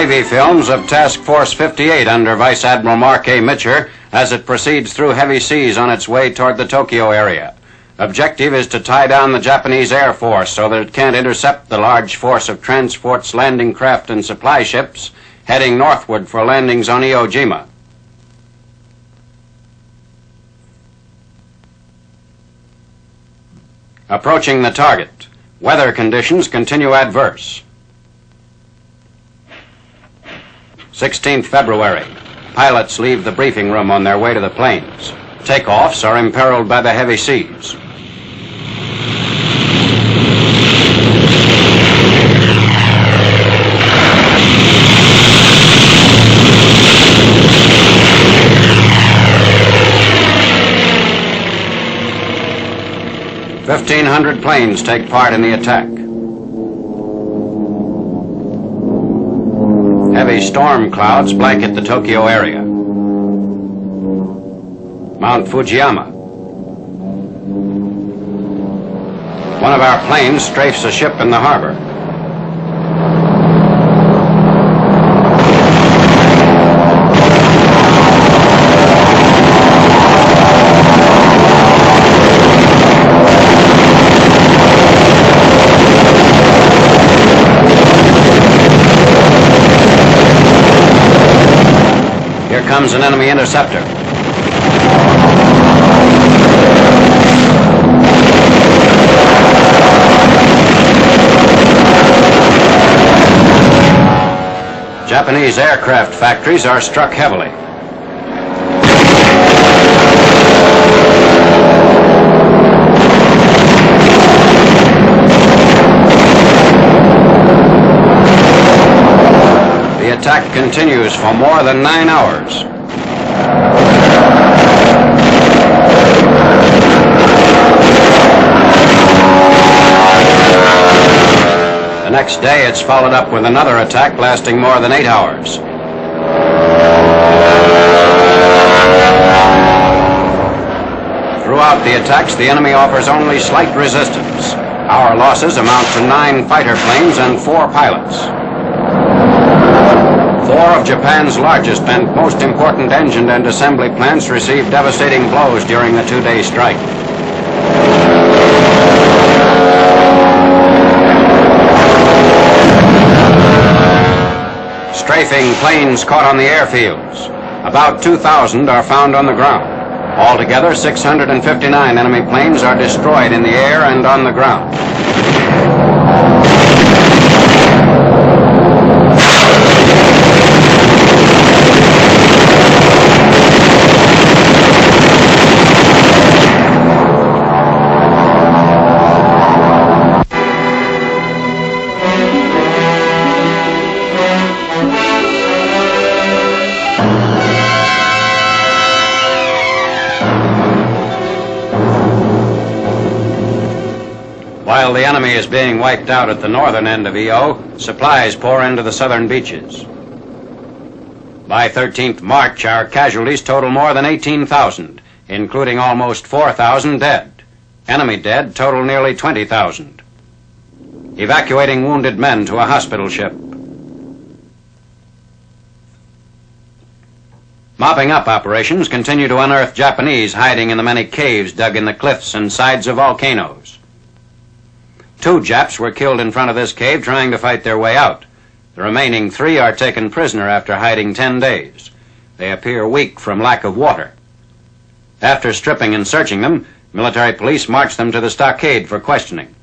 Navy films of Task Force 58 under Vice Admiral Mark A. Mitcher as it proceeds through heavy seas on its way toward the Tokyo area. Objective is to tie down the Japanese Air Force so that it can't intercept the large force of transports, landing craft, and supply ships heading northward for landings on Iwo Jima. Approaching the target. Weather conditions continue adverse. 16th February. Pilots leave the briefing room on their way to the planes. Takeoffs are imperiled by the heavy seas. "1,500 planes take part in the attack. Heavy storm clouds blanket the Tokyo area. Mount Fujiyama. One of our planes strafes a ship in the harbor. Here comes an enemy interceptor. Japanese aircraft factories are struck heavily. The attack continues for more than 9 hours. The next day, it's followed up with another attack lasting more than 8 hours. Throughout the attacks, the enemy offers only slight resistance. Our losses amount to 9 fighter planes and 4 pilots. 4 of Japan's largest and most important engine and assembly plants received devastating blows during the 2-day strike. Strafing planes caught on the airfields. About 2,000 are found on the ground. Altogether, 659 enemy planes are destroyed in the air and on the ground. While the enemy is being wiped out at the northern end of Iwo, supplies pour into the southern beaches. By 13th March, our casualties total more than 18,000, including almost 4,000 dead. Enemy dead total nearly 20,000. Evacuating wounded men to a hospital ship. Mopping up operations continue to unearth Japanese hiding in the many caves dug in the cliffs and sides of volcanoes. 2 Japs were killed in front of this cave trying to fight their way out. The remaining 3 are taken prisoner after hiding 10 days. They appear weak from lack of water. After stripping and searching them, military police march them to the stockade for questioning.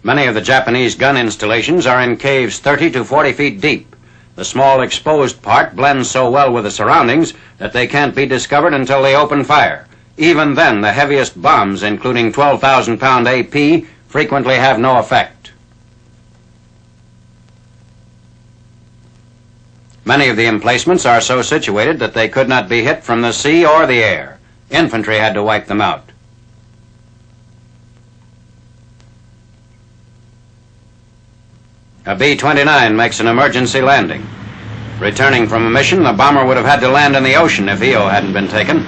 Many of the Japanese gun installations are in caves 30 to 40 feet deep. The small exposed part blends so well with the surroundings that they can't be discovered until they open fire. Even then, the heaviest bombs, including 12,000-pound AP, frequently have no effect. Many of the emplacements are so situated that they could not be hit from the sea or the air. Infantry had to wipe them out. A B-29 makes an emergency landing. Returning from a mission, the bomber would have had to land in the ocean if EO hadn't been taken.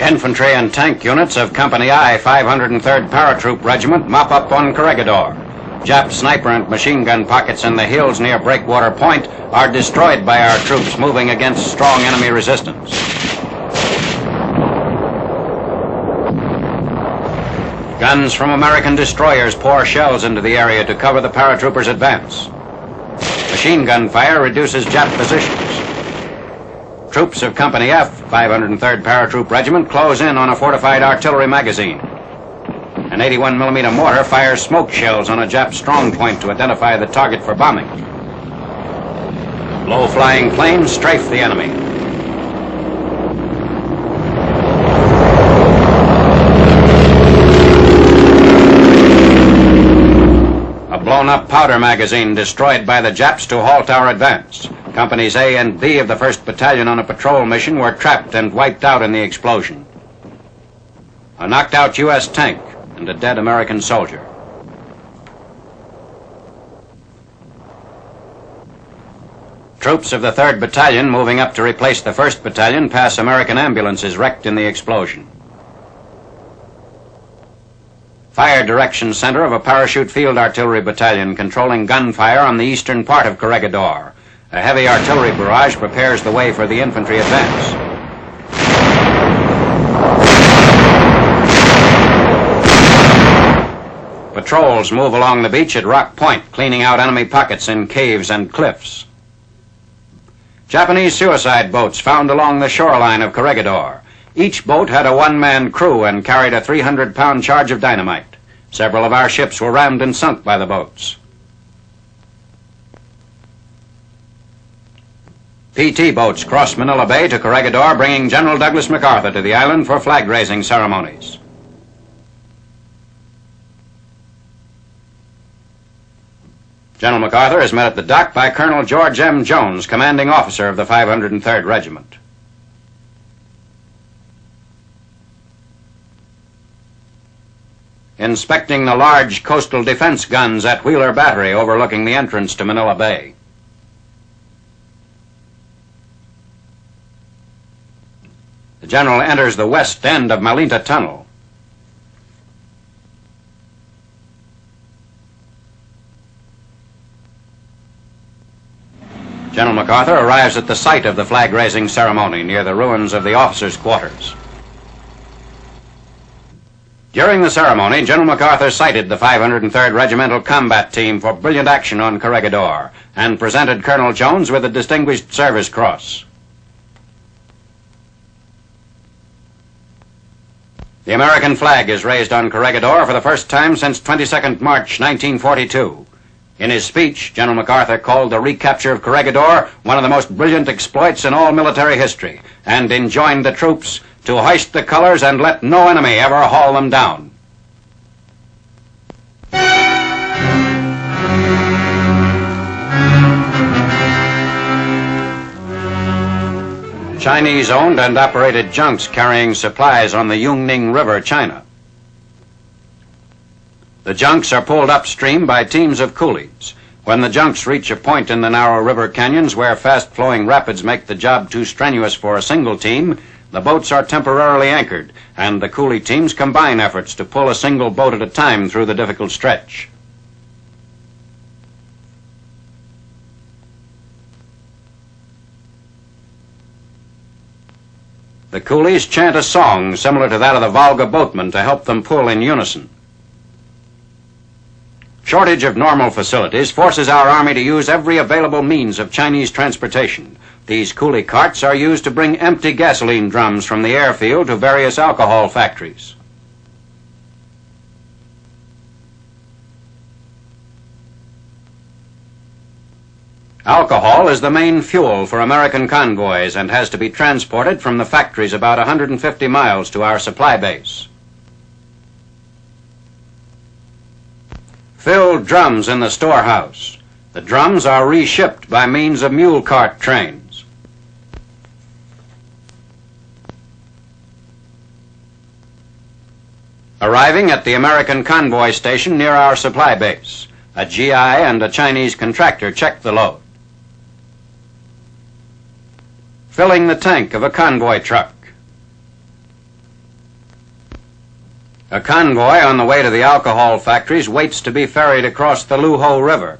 Infantry and tank units of Company I, 503rd Paratroop Regiment mop up on Corregidor. Jap sniper and machine gun pockets in the hills near Breakwater Point are destroyed by our troops moving against strong enemy resistance. Guns from American destroyers pour shells into the area to cover the paratroopers' advance. Machine gun fire reduces Jap positions. Troops of Company F, 503rd Paratroop Regiment, close in on a fortified artillery magazine. An 81mm mortar fires smoke shells on a Jap strong point to identify the target for bombing. Low-flying planes strafe the enemy. A blown-up powder magazine destroyed by the Japs to halt our advance. Companies A and B of the 1st Battalion on a patrol mission were trapped and wiped out in the explosion. A knocked-out U.S. tank and a dead American soldier. Troops of the 3rd Battalion moving up to replace the 1st Battalion pass American ambulances wrecked in the explosion. Fire Direction Center of a Parachute Field Artillery Battalion controlling gunfire on the eastern part of Corregidor. A heavy artillery barrage prepares the way for the infantry advance. Patrols move along the beach at Rock Point, cleaning out enemy pockets in caves and cliffs. Japanese suicide boats found along the shoreline of Corregidor. Each boat had a one-man crew and carried a 300-pound charge of dynamite. Several of our ships were rammed and sunk by the boats. PT boats crossed Manila Bay to Corregidor, bringing General Douglas MacArthur to the island for flag-raising ceremonies. General MacArthur is met at the dock by Colonel George M. Jones, commanding officer of the 503rd Regiment. Inspecting the large coastal defense guns at Wheeler Battery overlooking the entrance to Manila Bay. The general enters the west end of Malinta Tunnel. General MacArthur arrives at the site of the flag-raising ceremony near the ruins of the officers' quarters. During the ceremony, General MacArthur cited the 503rd Regimental Combat Team for brilliant action on Corregidor and presented Colonel Jones with a Distinguished Service Cross. The American flag is raised on Corregidor for the first time since 22nd March 1942. In his speech, General MacArthur called the recapture of Corregidor one of the most brilliant exploits in all military history and enjoined the troops to hoist the colors and let no enemy ever haul them down. Chinese-owned and operated junks carrying supplies on the Yungning River, China. The junks are pulled upstream by teams of coolies. When the junks reach a point in the narrow river canyons where fast-flowing rapids make the job too strenuous for a single team, the boats are temporarily anchored, and the coolie teams combine efforts to pull a single boat at a time through the difficult stretch. The coolies chant a song similar to that of the Volga boatmen to help them pull in unison. Shortage of normal facilities forces our Army to use every available means of Chinese transportation. These coolie carts are used to bring empty gasoline drums from the airfield to various alcohol factories. Alcohol is the main fuel for American convoys and has to be transported from the factories about 150 miles to our supply base. Filled drums in the storehouse. The drums are reshipped by means of mule cart trains. Arriving at the American convoy station near our supply base, a GI and a Chinese contractor check the load. Filling the tank of a convoy truck. A convoy on the way to the alcohol factories waits to be ferried across the Luho River.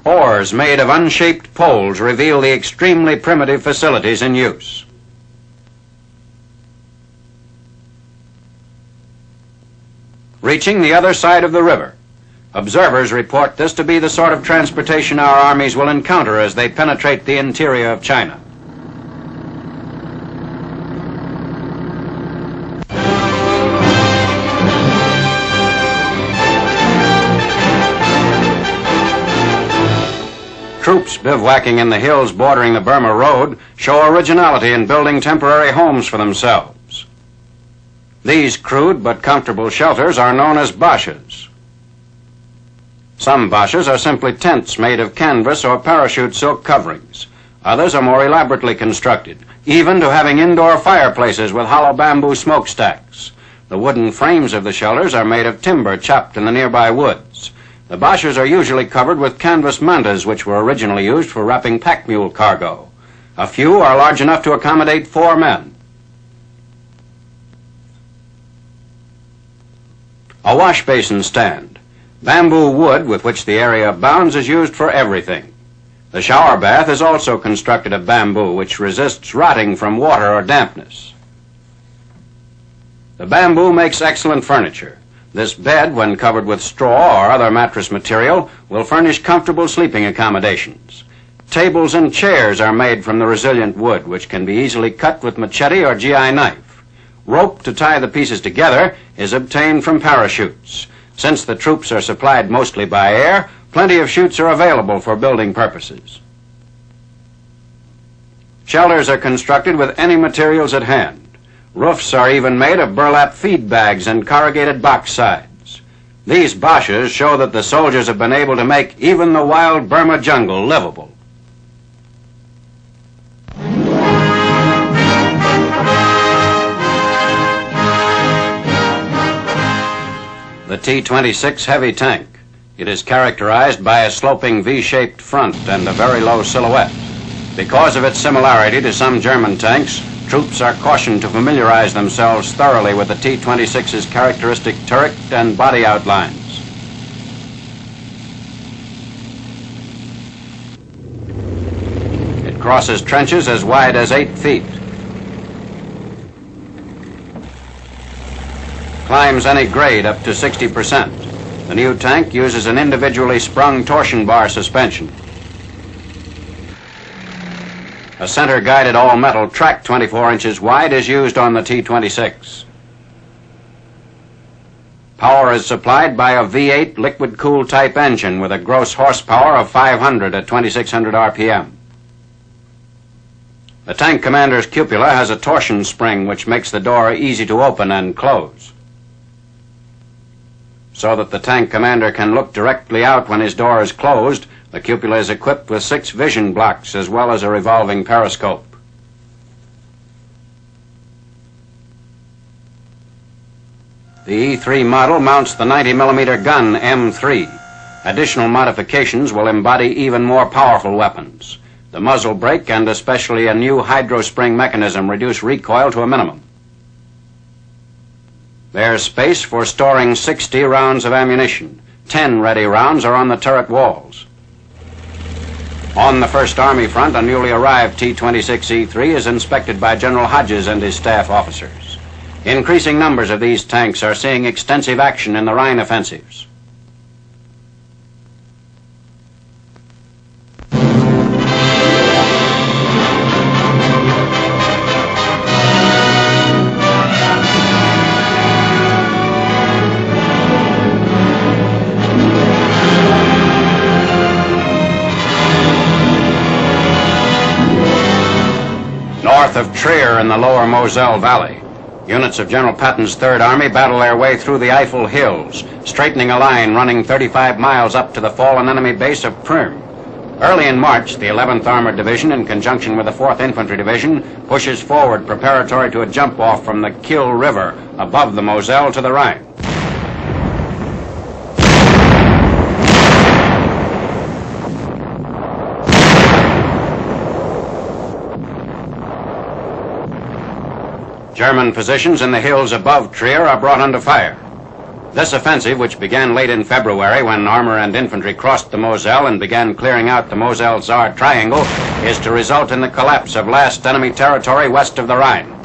Oars made of unshaped poles reveal the extremely primitive facilities in use. Reaching the other side of the river, observers report this to be the sort of transportation our armies will encounter as they penetrate the interior of China. Troops bivouacking in the hills bordering the Burma Road show originality in building temporary homes for themselves. These crude but comfortable shelters are known as bashas. Some bashas are simply tents made of canvas or parachute silk coverings. Others are more elaborately constructed, even to having indoor fireplaces with hollow bamboo smokestacks. The wooden frames of the shelters are made of timber chopped in the nearby woods. The bashas are usually covered with canvas mantas, which were originally used for wrapping pack mule cargo. A few are large enough to accommodate 4 men. A wash basin stand. Bamboo wood with which the area abounds is used for everything. The shower bath is also constructed of bamboo, which resists rotting from water or dampness. The bamboo makes excellent furniture. This bed, when covered with straw or other mattress material, will furnish comfortable sleeping accommodations. Tables and chairs are made from the resilient wood, which can be easily cut with machete or GI knife. Rope to tie the pieces together is obtained from parachutes. Since the troops are supplied mostly by air, plenty of chutes are available for building purposes. Shelters are constructed with any materials at hand. Roofs are even made of burlap feed bags and corrugated box sides. These bashas show that the soldiers have been able to make even the wild Burma jungle livable. The T26 heavy tank. It is characterized by a sloping V-shaped front and a very low silhouette. Because of its similarity to some German tanks, troops are cautioned to familiarize themselves thoroughly with the T26's characteristic turret and body outlines. It crosses trenches as wide as 8 feet. Climbs any grade up to 60%. The new tank uses an individually sprung torsion bar suspension. A center-guided all-metal track 24 inches wide is used on the T26. Power is supplied by a V8 liquid-cooled type engine with a gross horsepower of 500 at 2600 RPM. The tank commander's cupola has a torsion spring which makes the door easy to open and close, so that the tank commander can look directly out when his door is closed. The cupola is equipped with 6 vision blocks as well as a revolving periscope. The E3 model mounts the 90mm gun M3. Additional modifications will embody even more powerful weapons. The muzzle brake and especially a new hydrospring mechanism reduce recoil to a minimum. There's space for storing 60 rounds of ammunition. 10 ready rounds are on the turret walls. On the First Army front, a newly arrived T-26E3 is inspected by General Hodges and his staff officers. Increasing numbers of these tanks are seeing extensive action in the Rhine offensives. Trier in the lower Moselle Valley. Units of General Patton's Third Army battle their way through the Eifel Hills, straightening a line running 35 miles up to the fallen enemy base of Prüm. Early in March, the 11th Armored Division, in conjunction with the 4th Infantry Division, pushes forward preparatory to a jump-off from the Kiel River above the Moselle to the Rhine. German positions in the hills above Trier are brought under fire. This offensive, which began late in February when armor and infantry crossed the Moselle and began clearing out the Moselle-Saar Triangle, is to result in the collapse of last enemy territory west of the Rhine.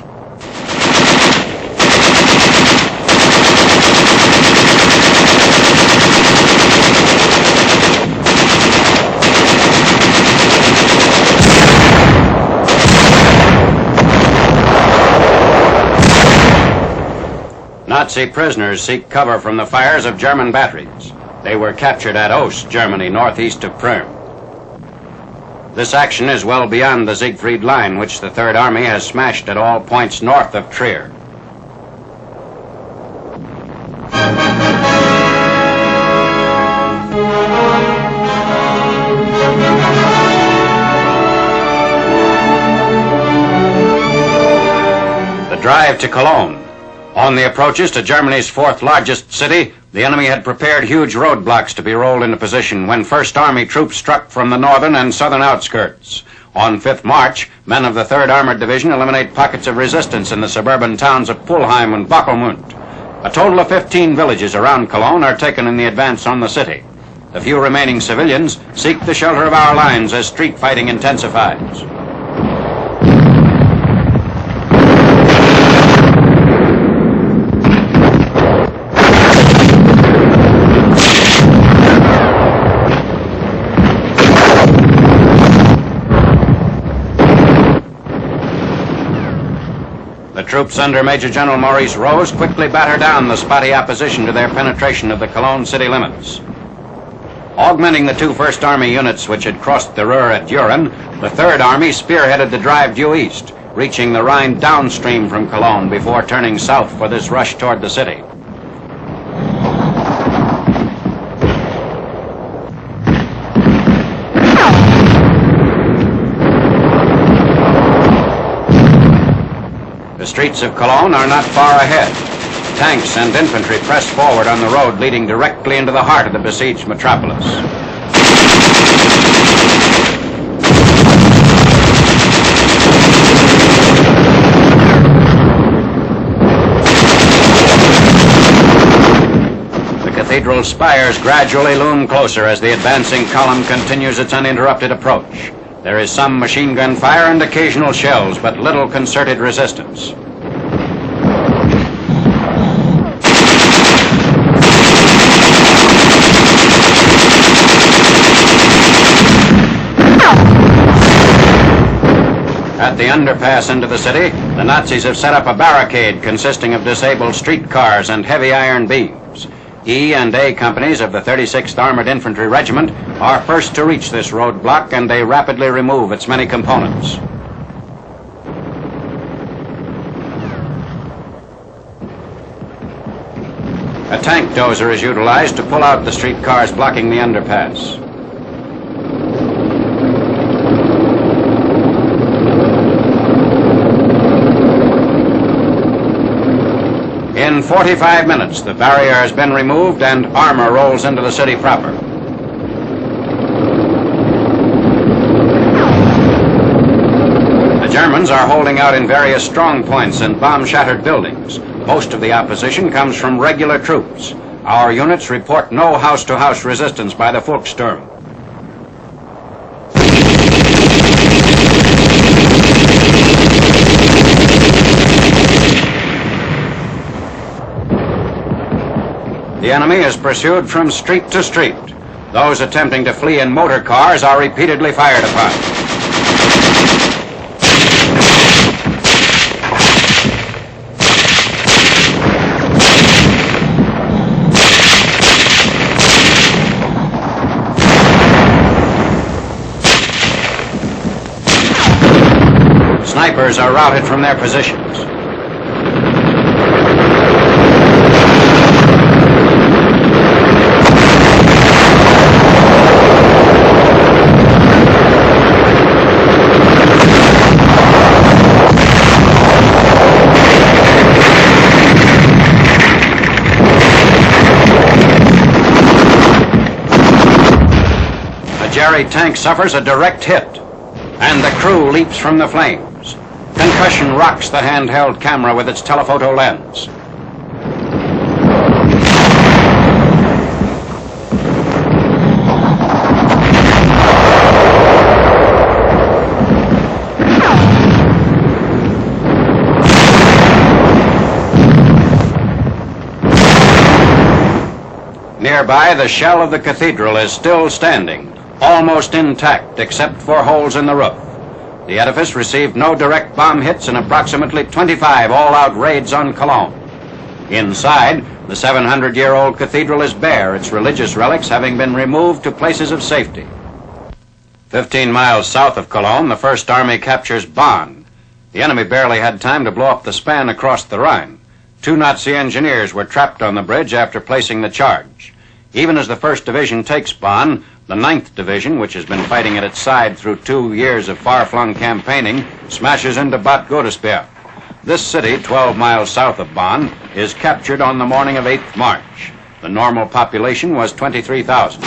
Nazi prisoners seek cover from the fires of German batteries. They were captured at Ost, Germany, northeast of Prüm. This action is well beyond the Siegfried Line, which the Third Army has smashed at all points north of Trier. The drive to Cologne. On the approaches to Germany's fourth largest city, the enemy had prepared huge roadblocks to be rolled into position when First Army troops struck from the northern and southern outskirts. On 5th March, men of the 3rd Armored Division eliminate pockets of resistance in the suburban towns of Pulheim and Bokelmund. A total of 15 villages around Cologne are taken in the advance on the city. The few remaining civilians seek the shelter of our lines as street fighting intensifies. The troops under Major General Maurice Rose quickly batter down the spotty opposition to their penetration of the Cologne city limits. Augmenting the two First Army units which had crossed the Ruhr at Düren, the Third Army spearheaded the drive due east, reaching the Rhine downstream from Cologne before turning south for this rush toward the city. The streets of Cologne are not far ahead. Tanks and infantry press forward on the road leading directly into the heart of the besieged metropolis. The cathedral's spires gradually loom closer as the advancing column continues its uninterrupted approach. There is some machine gun fire and occasional shells, but little concerted resistance. At the underpass into the city, the Nazis have set up a barricade consisting of disabled streetcars and heavy iron beams. E and A companies of the 36th Armored Infantry Regiment are first to reach this roadblock, and they rapidly remove its many components. A tank dozer is utilized to pull out the streetcars blocking the underpass. In 45 minutes, the barrier has been removed and armor rolls into the city proper. The Germans are holding out in various strong points and bomb-shattered buildings. Most of the opposition comes from regular troops. Our units report no house-to-house resistance by the Volkssturm. The enemy is pursued from street to street. Those attempting to flee in motor cars are repeatedly fired upon. snipers are routed from their positions. The tank suffers a direct hit, and the crew leaps from the flames. Concussion rocks the handheld camera with its telephoto lens. Nearby, the shell of the cathedral is still standing, almost intact except for holes in the roof. The edifice received no direct bomb hits in approximately 25 all-out raids on Cologne. Inside, the 700-year-old cathedral is bare, its religious relics having been removed to places of safety. 15 miles south of Cologne, the First Army captures Bonn. The enemy barely had time to blow up the span across the Rhine. 2 Nazi engineers were trapped on the bridge after placing the charge. Even as the 1st Division takes Bonn, the 9th Division, which has been fighting at its side through 2 years of far-flung campaigning, smashes into Bad Godesberg. This city, 12 miles south of Bonn, is captured on the morning of 8th March. The normal population was 23,000.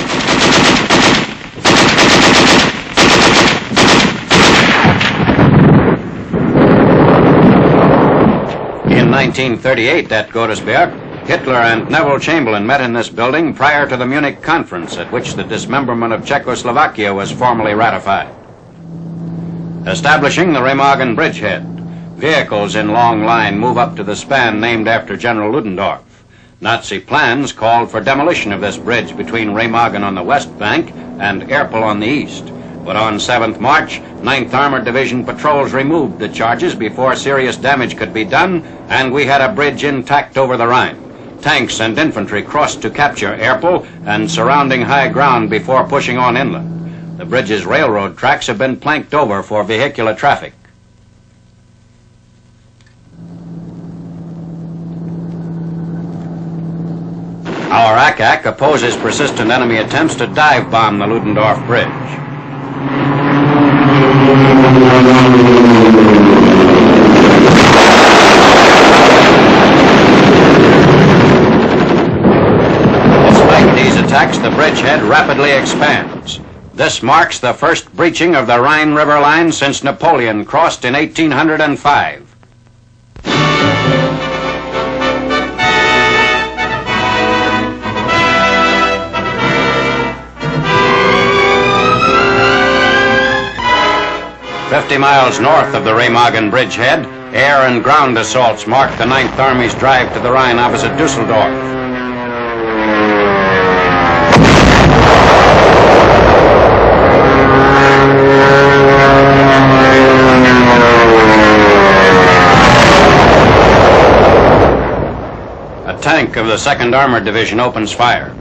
In 1938, at Godesberg, Hitler and Neville Chamberlain met in this building prior to the Munich Conference, at which the dismemberment of Czechoslovakia was formally ratified. Establishing the Remagen bridgehead, vehicles in long line move up to the span named after General Ludendorff. Nazi plans called for demolition of this bridge between Remagen on the west bank and Erpel on the east. But on 7th March, 9th Armored Division patrols removed the charges before serious damage could be done, and we had a bridge intact over the Rhine. Tanks and infantry crossed to capture Erpel and surrounding high ground before pushing on inland. The bridge's railroad tracks have been planked over for vehicular traffic. Our ACAC opposes persistent enemy attempts to dive bomb the Ludendorff Bridge. Despite these attacks, the bridgehead rapidly expands. This marks the first breaching of the Rhine River line since Napoleon crossed in 1805. "50 miles north of the Remagen bridgehead, air and ground assaults mark the 9th Army's drive to the Rhine opposite Dusseldorf. A tank of the 2nd Armored Division opens fire.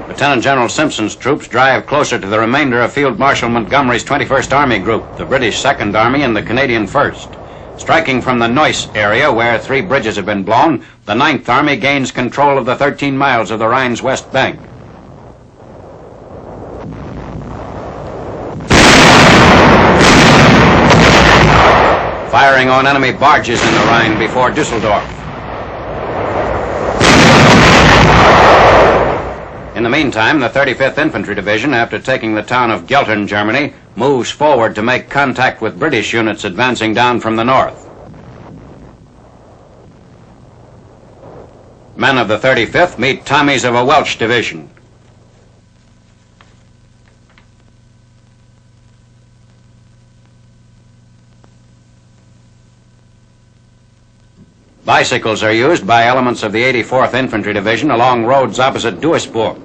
Lieutenant General Simpson's troops drive closer to the remainder of Field Marshal Montgomery's 21st Army Group, the British 2nd Army and the Canadian 1st. Striking from the Neuss area, where 3 bridges have been blown, the 9th Army gains control of the 13 miles of the Rhine's west bank. Firing on enemy barges in the Rhine before Dusseldorf. In the meantime, the 35th Infantry Division, after taking the town of Geltern, Germany, moves forward to make contact with British units advancing down from the north. Men of the 35th meet Tommies of a Welsh division. Bicycles are used by elements of the 84th Infantry Division along roads opposite Duisburg.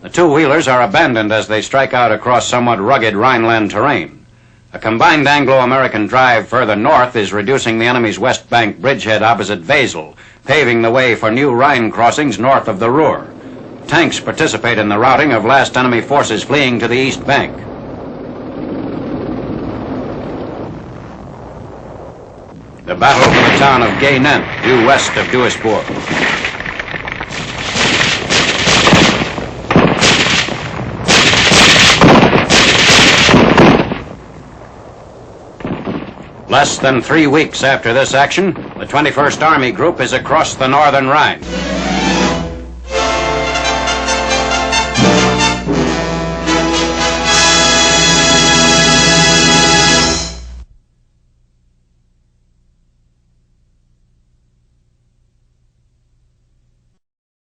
The 2-wheelers are abandoned as they strike out across somewhat rugged Rhineland terrain. A combined Anglo-American drive further north is reducing the enemy's west bank bridgehead opposite Wesel, paving the way for new Rhine crossings north of the Ruhr. Tanks participate in the routing of last enemy forces fleeing to the east bank. The battle for the town of Gay-Nen, due west of Duisburg. Less than 3 weeks after this action, the 21st Army Group is across the northern Rhine.